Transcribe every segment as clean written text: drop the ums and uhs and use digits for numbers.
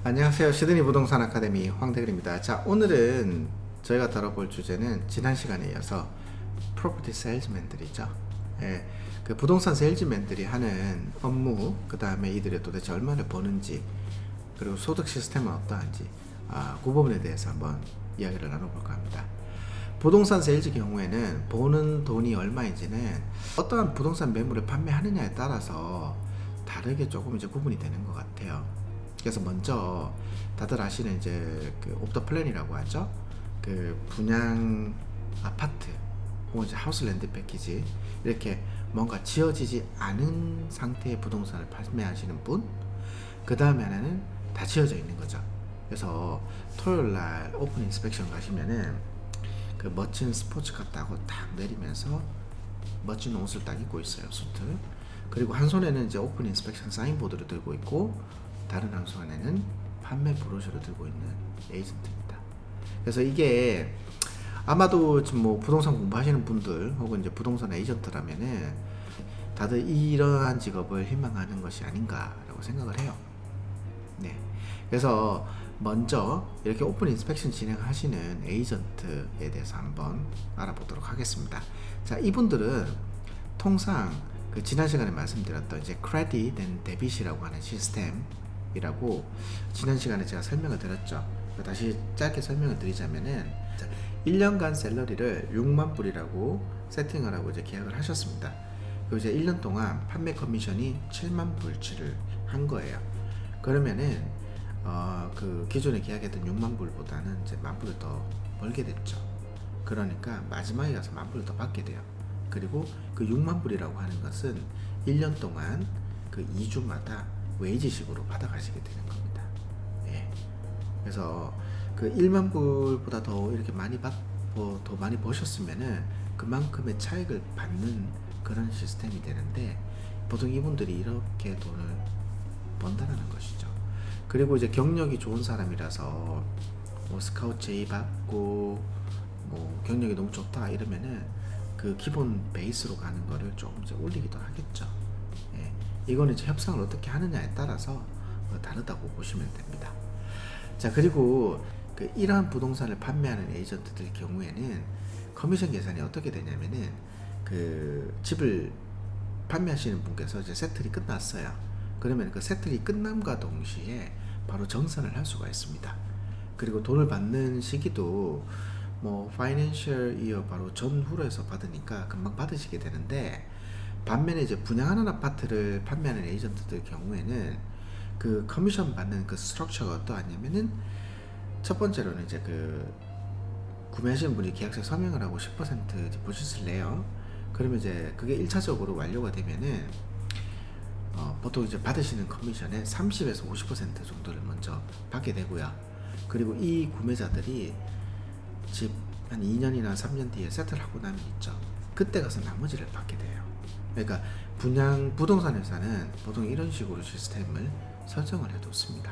안녕하세요. 시드니 부동산 아카데미 황대길입니다. 자, 오늘은 저희가 다뤄볼 주제는 지난 시간에 이어서 프로퍼티 세일즈맨들이죠. 예, 그 부동산 세일즈맨들이 하는 업무, 그 다음에 이들이 도대체 얼마를 버는지, 그리고 소득 시스템은 어떠한지, 그 부분에 대해서 한번 이야기를 나눠볼까 합니다. 부동산 세일즈 경우에는 버는 돈이 얼마인지는 어떠한 부동산 매물을 판매하느냐에 따라서 다르게 조금 이제 구분이 되는 것 같아요. 그래서 먼저 다들 아시는 이제 그 옵더 플랜이라고 하죠. 그 분양 아파트 혹은 이제 하우스 랜드 패키지, 이렇게 뭔가 지어지지 않은 상태의 부동산을 판매하시는 분, 그 다음에 하나는 다 지어져 있는 거죠. 그래서 토요일 날 오픈 인스펙션 가시면은 그 멋진 스포츠카 타고 딱 내리면서 멋진 옷을 딱 입고 있어요, 수트. 그리고 한 손에는 이제 오픈 인스펙션 사인보드를 들고 있고, 다른 한 손에는 판매 브로셔를 들고 있는 에이전트입니다. 그래서 이게 아마도 지금 뭐 부동산 공부하시는 분들 혹은 이제 부동산 에이전트라면은 다들 이러한 직업을 희망하는 것이 아닌가라고 생각을 해요. 네. 그래서 먼저 이렇게 오픈 인스펙션 진행하시는 에이전트에 대해서 한번 알아보도록 하겠습니다. 자, 이분들은 통상 그 지난 시간에 말씀드렸던 이제 크레딧 앤 데빗이라고 하는 시스템이라고 지난 시간에 제가 설명을 드렸죠. 다시 짧게 설명을 드리자면은 1년간 샐러리를 6만 불이라고 세팅을 하고 이제 계약을 하셨습니다. 그리고 이제 1년 동안 판매 커미션이 7만 불치를 한 거예요. 그러면은 그 기존에 계약했던 6만 불보다는 이제 만 불을 더 벌게 됐죠. 그러니까 마지막에 가서 만 불을 더 받게 돼요. 그리고 그 6만 불이라고 하는 것은 1년 동안 그 2주마다 웨이지식으로 받아가시게 되는 겁니다. 예. 그래서 그 1만 불보다 더 이렇게 더 많이 버셨으면은 그만큼의 차익을 받는 그런 시스템이 되는데, 보통 이분들이 이렇게 돈을 번다라는 것이죠. 그리고 이제 경력이 좋은 사람이라서 뭐 스카우트 제의 받고 뭐 경력이 너무 좋다 이러면은 그 기본 베이스로 가는 거를 조금 이제 올리기도 하겠죠. 예. 이거는 이제 협상을 어떻게 하느냐에 따라서 다르다고 보시면 됩니다. 자, 그리고 그 이러한 부동산을 판매하는 에이전트들 경우에는 커미션 계산이 어떻게 되냐면은 그 집을 판매하시는 분께서 이제 세틀이 끝났어요. 그러면 그 세틀이 끝남과 동시에 바로 정산을 할 수가 있습니다. 그리고 돈을 받는 시기도 뭐 파이낸셜 이어 바로 전후로 해서 받으니까 금방 받으시게 되는데, 반면에 이제 분양하는 아파트를 판매하는 에이전트들 경우에는 그 커미션 받는 그 스트럭처가 어떠하냐면은, 첫 번째로는 이제 그 구매하시는 분이 계약서 서명을 하고 10% 디포짓을 내요. 그러면 이제 그게 1차적으로 완료가 되면은 보통 이제 받으시는 커미션의 30에서 50% 정도를 먼저 받게 되고요. 그리고 이 구매자들이 집 한 2년이나 3년 뒤에 세틀하고 나면 있죠. 그때 가서 나머지를 받게 돼요. 그러니까 분양 부동산 회사는 보통 이런 식으로 시스템을 설정을 해뒀습니다.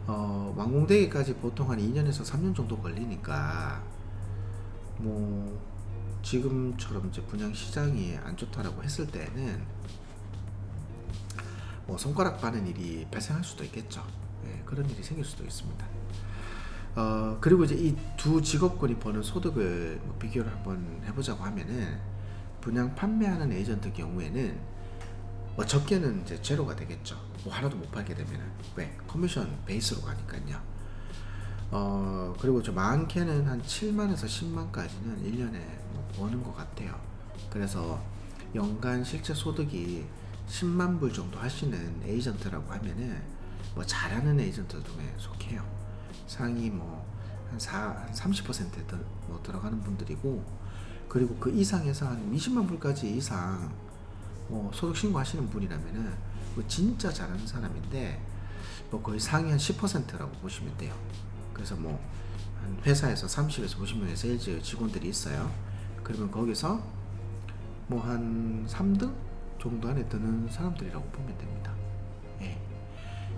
완공되기까지 보통 한 2년에서 3년 정도 걸리니까 뭐 지금처럼 이제 분양 시장이 안 좋다라고 했을 때는 뭐 손가락 빠는 일이 발생할 수도 있겠죠. 예, 그런 일이 생길 수도 있습니다. 그리고 이제 이 두 직업군이 버는 소득을 뭐 비교를 한번 해보자고 하면은, 분양 판매하는 에이전트 경우에는 뭐 적게는 이제 제로가 되겠죠. 뭐 하나도 못 팔게 되면은. 왜? 커미션 베이스로 가니까요. 그리고 좀 많게는 한 7만에서 10만까지는 1년에 뭐 버는 것 같아요. 그래서 연간 실제 소득이 10만 불 정도 하시는 에이전트라고 하면은 뭐 잘하는 에이전트 중에 속해요. 상위 뭐 한 30%에 뭐 들어가는 분들이고, 그리고 그 이상에서 한 20만 불까지 이상 뭐 소득 신고하시는 분이라면은 뭐 진짜 잘하는 사람인데 뭐 거의 상위 한 10%라고 보시면 돼요. 그래서 뭐 한 회사에서 30에서 50명의 세일즈 직원들이 있어요. 그러면 거기서 뭐 한 3등 정도 안에 드는 사람들이라고 보면 됩니다. 예.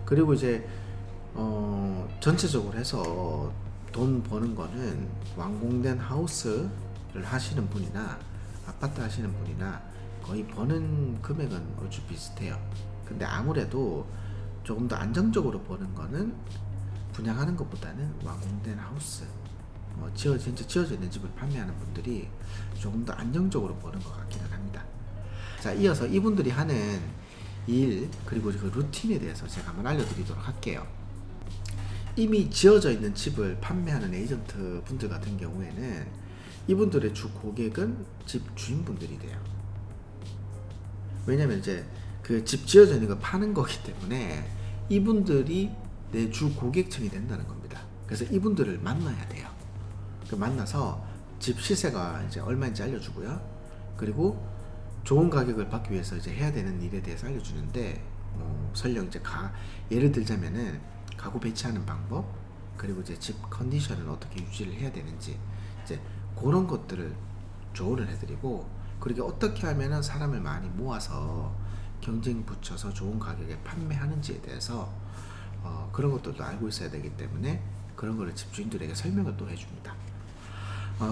그리고 이제 전체적으로 해서 돈 버는 거는 완공된 하우스를 하시는 분이나 아파트 하시는 분이나 거의 버는 금액은 얼추 비슷해요. 근데 아무래도 조금 더 안정적으로 보는 거는 분양하는 것보다는 완공된 하우스, 진짜 지어져 있는 집을 판매하는 분들이 조금 더 안정적으로 보는 것 같기는 합니다. 자, 이어서 이분들이 하는 일 그리고 그 루틴에 대해서 제가 한번 알려드리도록 할게요. 이미 지어져 있는 집을 판매하는 에이전트 분들 같은 경우에는 이분들의 주 고객은 집 주인분들이 돼요. 왜냐면 이제 그 집 지어져 있는 거 파는 거기 때문에 이분들이 내 주 고객층이 된다는 겁니다. 그래서 이분들을 만나야 돼요. 만나서 집 시세가 이제 얼마인지 알려주고요. 그리고 좋은 가격을 받기 위해서 이제 해야 되는 일에 대해서 알려주는데, 설령 이제 예를 들자면은 가구 배치하는 방법, 그리고 이제 집 컨디션을 어떻게 유지를 해야 되는지, 이제 그런 것들을 조언을 해드리고, 그리고 어떻게 하면은 사람을 많이 모아서 경쟁 붙여서 좋은 가격에 판매하는지에 대해서 그런 것들도 알고 있어야 되기 때문에 그런 거를 집주인들에게 설명을 또 해줍니다.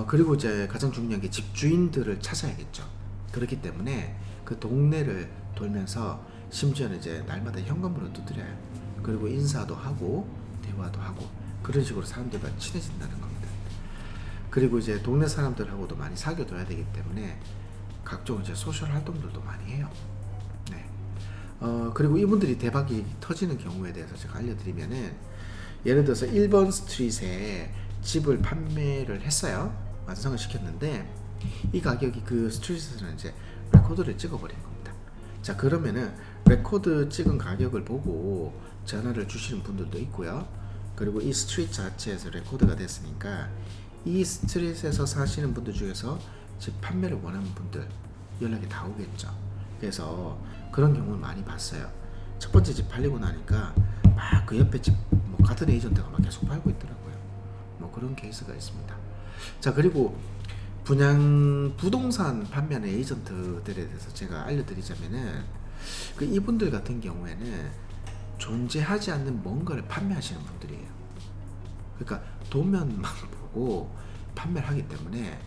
그리고 이제 가장 중요한 게 집주인들을 찾아야겠죠. 그렇기 때문에 그 동네를 돌면서 심지어는 이제 날마다 현관문을 두드려요. 그리고 인사도 하고 대화도 하고 그런 식으로 사람들과 친해진다는 겁니다. 그리고 이제 동네 사람들하고도 많이 사귀어둬야 되기 때문에 각종 이제 소셜 활동들도 많이 해요. 네. 그리고 이분들이 대박이 터지는 경우에 대해서 제가 알려드리면은, 예를 들어서 1번 스트릿에 집을 판매를 했어요. 완성을 시켰는데 이 가격이 그 스트릿에서는 이제 레코드를 찍어버린 겁니다. 자, 그러면은 레코드 찍은 가격을 보고 전화를 주시는 분들도 있고요. 그리고 이 스트릿 자체에서 레코드가 됐으니까 이 스트릿에서 사시는 분들 중에서 집 판매를 원하는 분들 연락이 다 오겠죠. 그래서 그런 경우를 많이 봤어요. 첫 번째 집 팔리고 나니까 막 그 옆에 집 같은 에이전트가 막 계속 팔고 있더라고요. 그런 케이스가 있습니다. 자, 그리고 부동산 판매하는 에이전트들에 대해서 제가 알려드리자면은, 이분들 같은 경우에는 존재하지 않는 뭔가를 판매하시는 분들이에요. 그러니까 도면만 보고 판매를 하기 때문에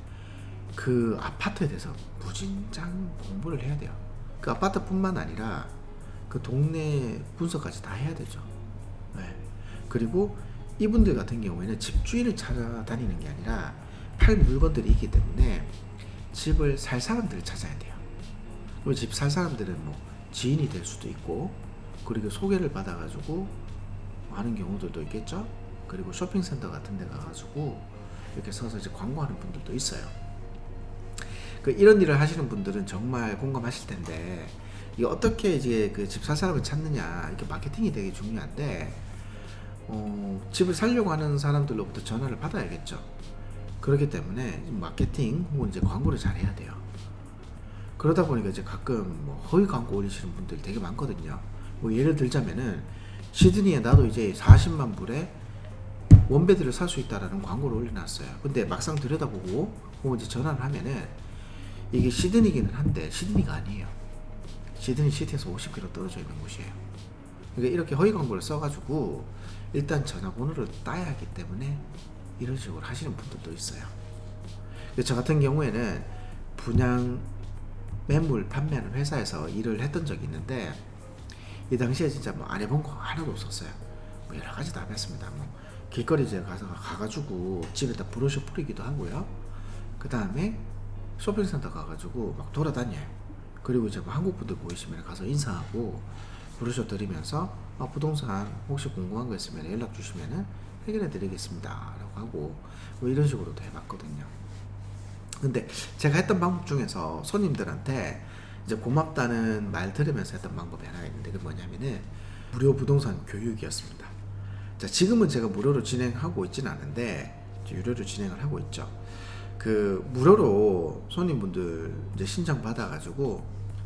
그 아파트에 대해서 무진장 공부를 해야 돼요. 그 아파트뿐만 아니라 그 동네 분석까지 다 해야 되죠. 네. 그리고 이분들 같은 경우에는 집주인을 찾아다니는 게 아니라 팔 물건들이 있기 때문에 집을 살 사람들을 찾아야 돼요. 그리고 집 살 사람들은 지인이 될 수도 있고, 그리고 소개를 받아가지고 하는 경우들도 있겠죠. 그리고 쇼핑센터 같은 데 가가지고 이렇게 서서 이제 광고하는 분들도 있어요. 이런 일을 하시는 분들은 정말 공감하실 텐데, 이게 어떻게 이제 그 집 살 사람을 찾느냐, 이렇게 마케팅이 되게 중요한데, 집을 살려고 하는 사람들로부터 전화를 받아야겠죠. 그렇기 때문에 마케팅 혹은 이제 광고를 잘 해야 돼요. 그러다 보니까 이제 가끔 허위 광고 올리시는 분들이 되게 많거든요. 예를 들자면은 시드니에 나도 이제 40만 불에 원베드를 살 수 있다라는 광고를 올려놨어요. 근데 막상 들여다보고 혹은 이제 전화를 하면은 이게 시드니기는 한데 시드니가 아니에요. 시드니 시티에서 50km 떨어져 있는 곳이에요. 그러니까 이렇게 허위 광고를 써가지고 일단 전화번호를 따야 하기 때문에 이런 식으로 하시는 분들도 있어요. 저 같은 경우에는 분양 매물 판매하는 회사에서 일을 했던 적이 있는데, 이 당시에 진짜 안 해본 거 하나도 없었어요. 여러 가지 다 했습니다. 길거리 이제 가가지고 집에다 브로셔 뿌리기도 하고요. 그 다음에 쇼핑센터 가가지고 막 돌아다녀요. 그리고 이제 한국 분들 보이시면 가서 인사하고 브로셔 드리면서 부동산 혹시 궁금한 거 있으면 연락 주시면은 해결해 드리겠습니다 라고 하고 이런 식으로도 해봤거든요. 근데 제가 했던 방법 중에서 손님들한테 이제 고맙다는 말 들으면서 했던 방법이 하나 있는데, 그게 뭐냐면은 무료 부동산 교육이었습니다. 자, 지금은 제가 무료로 진행하고 있지는 않은데 유료로 진행을 하고 있죠. 무료로 손님분들 이제 신청 받아가지고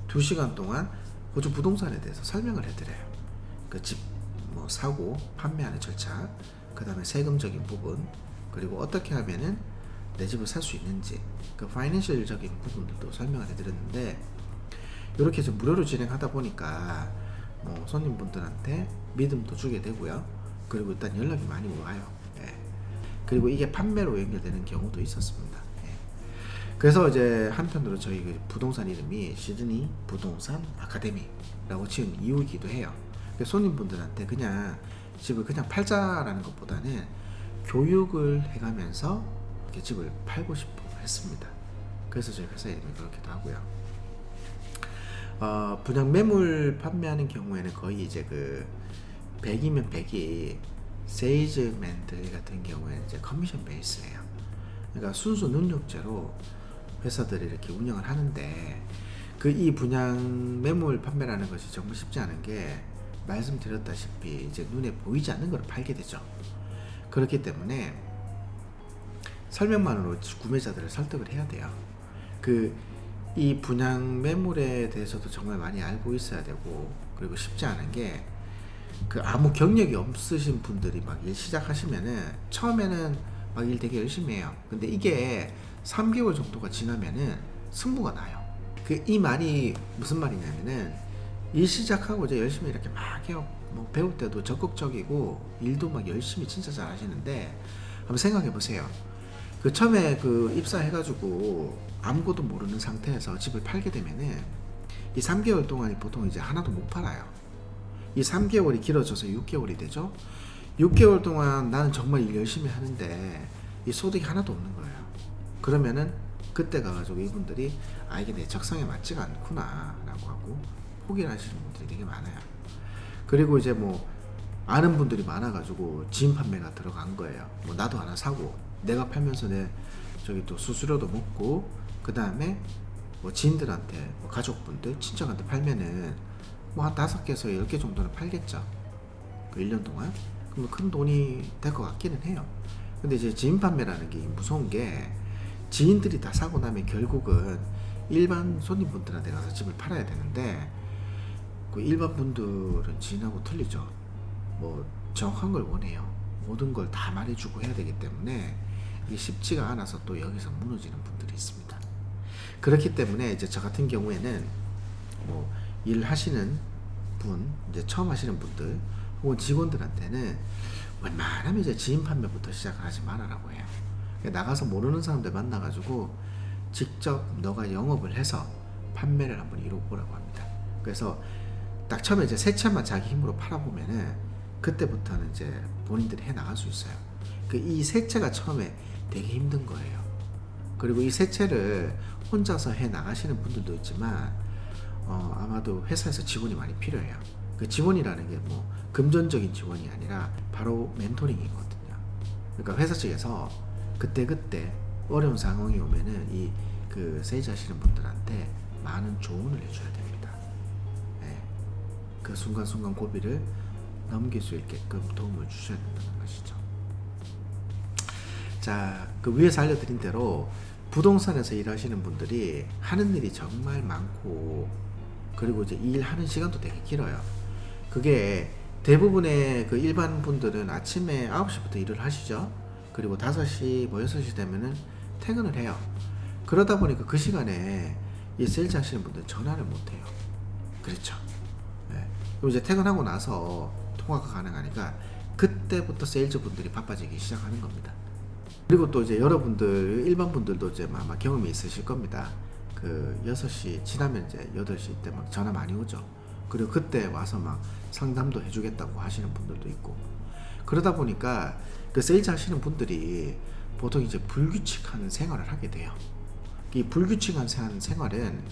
2시간 동안 호주 부동산에 대해서 설명을 해드려요. 집 사고 판매하는 절차, 그 다음에 세금적인 부분, 그리고 어떻게 하면은 내 집을 살 수 있는지, 파이낸셜적인 부분들도 설명을 해드렸는데, 이렇게 좀 무료로 진행하다 보니까 손님분들한테 믿음도 주게 되고요. 그리고 일단 연락이 많이 와요. 예. 그리고 이게 판매로 연결되는 경우도 있었습니다. 예. 그래서 이제 한편으로 저희 부동산 이름이 시드니 부동산 아카데미라고 지은 이유이기도 해요. 손님분들한테 그냥 집을 그냥 팔자라는 것보다는 교육을 해가면서 이렇게 집을 팔고 싶어 했습니다. 그래서 저희 회사 이름이 그렇기도 하고요. 분양 매물 판매하는 경우에는 거의 이제 그 100이면 100이 세일즈맨들 같은 경우에는 이제 커미션 베이스예요. 그러니까 순수 능력제로 회사들이 이렇게 운영을 하는데, 그 이 분양 매물 판매라는 것이 정말 쉽지 않은 게 말씀드렸다시피 이제 눈에 보이지 않는 걸 팔게 되죠. 그렇기 때문에 설명만으로 구매자들을 설득을 해야 돼요. 이 분양 매물에 대해서도 정말 많이 알고 있어야 되고, 그리고 쉽지 않은 게 아무 경력이 없으신 분들이 막 일 시작하시면은 처음에는 막 일 되게 열심히 해요. 근데 이게 3개월 정도가 지나면은 승부가 나요. 이 말이 무슨 말이냐면은 일 시작하고 이제 열심히 이렇게 막 해요. 뭐 배울 때도 적극적이고 일도 막 열심히 진짜 잘 하시는데, 한번 생각해 보세요. 처음에 입사해가지고 아무것도 모르는 상태에서 집을 팔게 되면은 이 3개월 동안이 보통 이제 하나도 못 팔아요. 이 3개월이 길어져서 6개월이 되죠. 6개월 동안 나는 정말 일 열심히 하는데 이 소득이 하나도 없는 거예요. 그러면은 그때 가가지고 이분들이 이게 내 적성에 맞지가 않구나 라고 하고 포기를 하시는 분들이 되게 많아요. 그리고 이제 뭐 아는 분들이 많아가지고 지인 판매가 들어간 거예요. 뭐 나도 하나 사고 내가 팔면서 내 또 수수료도 먹고, 그 다음에 뭐 지인들한테, 뭐 가족분들, 친척한테 팔면은 뭐 한 5개에서 10개 정도는 팔겠죠. 1년 동안. 그럼 큰 돈이 될 것 같기는 해요. 근데 이제 지인 판매라는 게 무서운 게, 지인들이 다 사고 나면 결국은 일반 손님분들한테 가서 집을 팔아야 되는데, 일반 분들은 지인하고 틀리죠. 뭐 정확한 걸 원해요. 모든 걸 다 말해주고 해야 되기 때문에 이게 쉽지가 않아서 또 여기서 무너지는 분들이 있습니다. 그렇기 때문에 이제 저 같은 경우에는 뭐 일하시는 분, 이제 처음 하시는 분들 혹은 직원들한테는 웬만하면 이제 지인 판매부터 시작을 하지 말아라고 해요. 나가서 모르는 사람들 만나가지고 직접 너가 영업을 해서 판매를 한번 이뤄보라고 합니다. 그래서 딱 처음에 이제 세 채만 자기 힘으로 팔아보면은 그때부터는 이제 본인들이 해 나갈 수 있어요. 이 세 채가 처음에 되게 힘든 거예요. 그리고 이 세 채를 혼자서 해 나가시는 분들도 있지만 아마도 회사에서 지원이 많이 필요해요. 지원이라는 게 뭐 금전적인 지원이 아니라 바로 멘토링이거든요. 그러니까 회사 측에서 그때그때 어려운 상황이 오면은 세일즈 하시는 분들한테 많은 조언을 해줘야 됩니다. 네. 그 순간순간 고비를 넘길 수 있게끔 도움을 주셔야 된다는 것이죠. 자, 위에서 알려드린 대로 부동산에서 일하시는 분들이 하는 일이 정말 많고, 그리고 이제 일하는 시간도 되게 길어요. 그게 대부분의 일반 분들은 아침에 9시부터 일을 하시죠. 그리고 5시, 뭐 6시 되면은 퇴근을 해요. 그러다 보니까 그 시간에 이 세일즈 하시는 분들은 전화를 못 해요. 그렇죠. 네. 그리고 이제 퇴근하고 나서 통화가 가능하니까 그때부터 세일즈 분들이 바빠지기 시작하는 겁니다. 그리고 또 이제 여러분들, 일반 분들도 이제 아마 경험이 있으실 겁니다. 6시 지나면 이제 8시 때 막 전화 많이 오죠. 그리고 그때 와서 막 상담도 해주겠다고 하시는 분들도 있고, 그러다 보니까 세일즈 하시는 분들이 보통 이제 불규칙한 생활을 하게 돼요. 이 불규칙한 생활은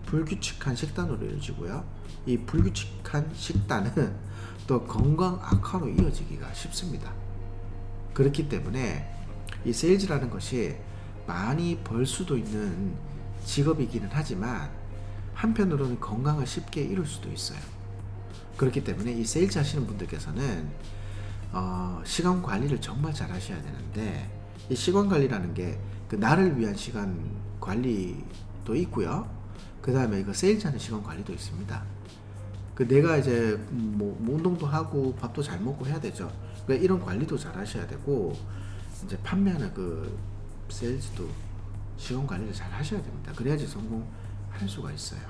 불규칙한 식단으로 이루어지고요. 이 불규칙한 식단은 또 건강 악화로 이어지기가 쉽습니다. 그렇기 때문에 이 세일즈라는 것이 많이 벌 수도 있는 직업이기는 하지만 한편으로는 건강을 쉽게 잃을 수도 있어요. 그렇기 때문에 이 세일즈 하시는 분들께서는 시간 관리를 정말 잘 하셔야 되는데, 이 시간 관리라는 게 나를 위한 시간 관리도 있고요. 그 다음에 세일즈 하는 시간 관리도 있습니다. 내가 이제 뭐 운동도 하고 밥도 잘 먹고 해야 되죠. 그러니까 이런 관리도 잘 하셔야 되고, 이제 판매하는 세일즈도 시간 관리를 잘 하셔야 됩니다. 그래야지 성공할 수가 있어요.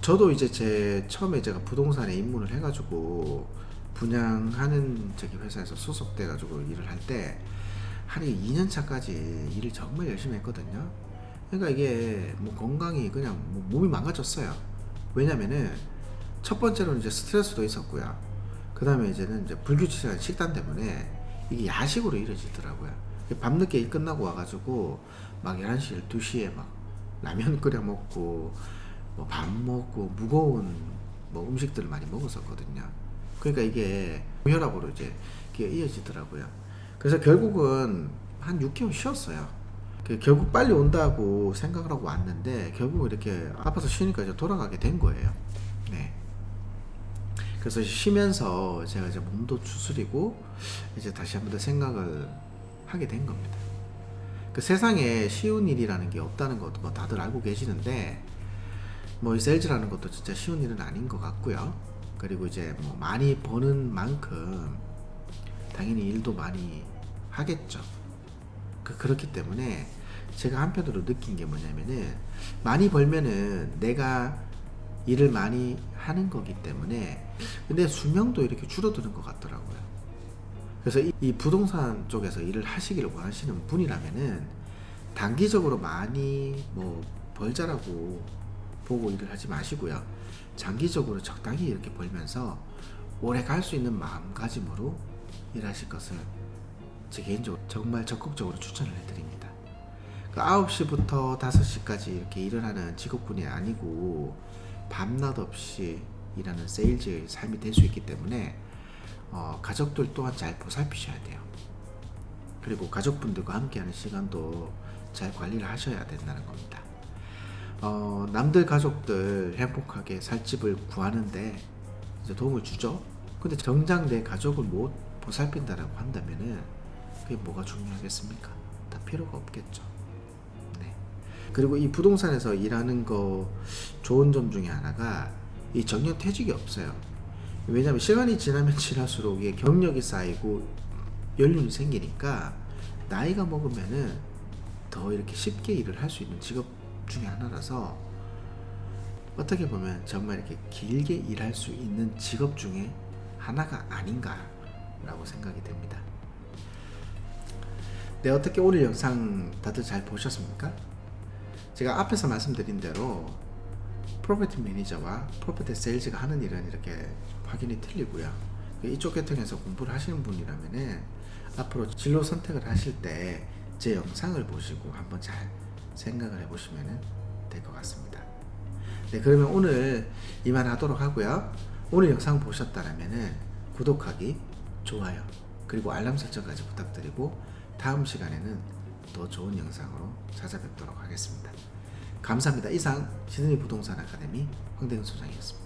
저도 이제 처음에 제가 부동산에 입문을 해가지고 분양하는 회사에서 소속돼가지고 일을 할 때 한 2년 차까지 일을 정말 열심히 했거든요. 그러니까 이게 뭐 건강이 그냥 몸이 망가졌어요. 왜냐면은 첫 번째로는 이제 스트레스도 있었고요. 그 다음에 이제는 이제 불규칙한 식단 때문에 이게 야식으로 이루어지더라고요. 밤늦게 일 끝나고 와가지고 막 11시, 12시에 막 라면 끓여 먹고 뭐 밥 먹고 무거운 뭐 음식들을 많이 먹었었거든요. 그러니까 이게 혈압으로 이제 이게 이어지더라고요. 그래서 결국은 한 6개월 쉬었어요. 결국 빨리 온다고 생각을 하고 왔는데 결국 이렇게 아파서 쉬니까 이제 돌아가게 된 거예요. 네. 그래서 쉬면서 제가 이제 몸도 추스리고 이제 다시 한번 더 생각을 하게 된 겁니다. 그 세상에 쉬운 일이라는 게 없다는 것도 뭐 다들 알고 계시는데 뭐 이 셀즈라는 것도 진짜 쉬운 일은 아닌 것 같고요. 그리고 이제 뭐 많이 버는 만큼 당연히 일도 많이 하겠죠. 그렇기 때문에 제가 한편으로 느낀 게 뭐냐면은 많이 벌면은 내가 일을 많이 하는 거기 때문에 근데 수명도 이렇게 줄어드는 것 같더라고요. 그래서 이 부동산 쪽에서 일을 하시기를 원하시는 분이라면은 단기적으로 많이 뭐 벌자라고 보고 일을 하지 마시고요. 장기적으로 적당히 이렇게 벌면서 오래 갈 수 있는 마음가짐으로 일하실 것을 제 개인적으로 정말 적극적으로 추천을 해드립니다. 9시부터 5시까지 이렇게 일을 하는 직업군이 아니고 밤낮 없이 일하는 세일즈의 삶이 될 수 있기 때문에 가족들 또한 잘 보살피셔야 돼요. 그리고 가족분들과 함께하는 시간도 잘 관리를 하셔야 된다는 겁니다. 남들 가족들 행복하게 살 집을 구하는데 이제 도움을 주죠. 근데 정작 내 가족을 못 보살핀다라고 한다면은 그게 뭐가 중요하겠습니까? 다 필요가 없겠죠. 네. 그리고 이 부동산에서 일하는 거 좋은 점 중에 하나가 이 정년퇴직이 없어요. 왜냐하면 시간이 지나면 지날수록 이게 경력이 쌓이고 연륜이 생기니까 나이가 먹으면은 더 이렇게 쉽게 일을 할 수 있는 직업 중에 하나라서 어떻게 보면 정말 이렇게 길게 일할 수 있는 직업 중에 하나가 아닌가라고 생각이 됩니다. 네, 어떻게 오늘 영상 다들 잘 보셨습니까? 제가 앞에서 말씀드린 대로 프로퍼티 매니저와 프로퍼티 세일즈가 하는 일은 이렇게 확연히 틀리고요. 이쪽 계통에서 공부를 하시는 분이라면 앞으로 진로 선택을 하실 때 제 영상을 보시고 한번 잘 생각을 해보시면 될 것 같습니다. 네, 그러면 오늘 이만 하도록 하고요. 오늘 영상 보셨다면 구독하기, 좋아요, 그리고 알람 설정까지 부탁드리고 다음 시간에는 더 좋은 영상으로 찾아뵙도록 하겠습니다. 감사합니다. 이상 시드니 부동산 아카데미 황대근 소장이었습니다.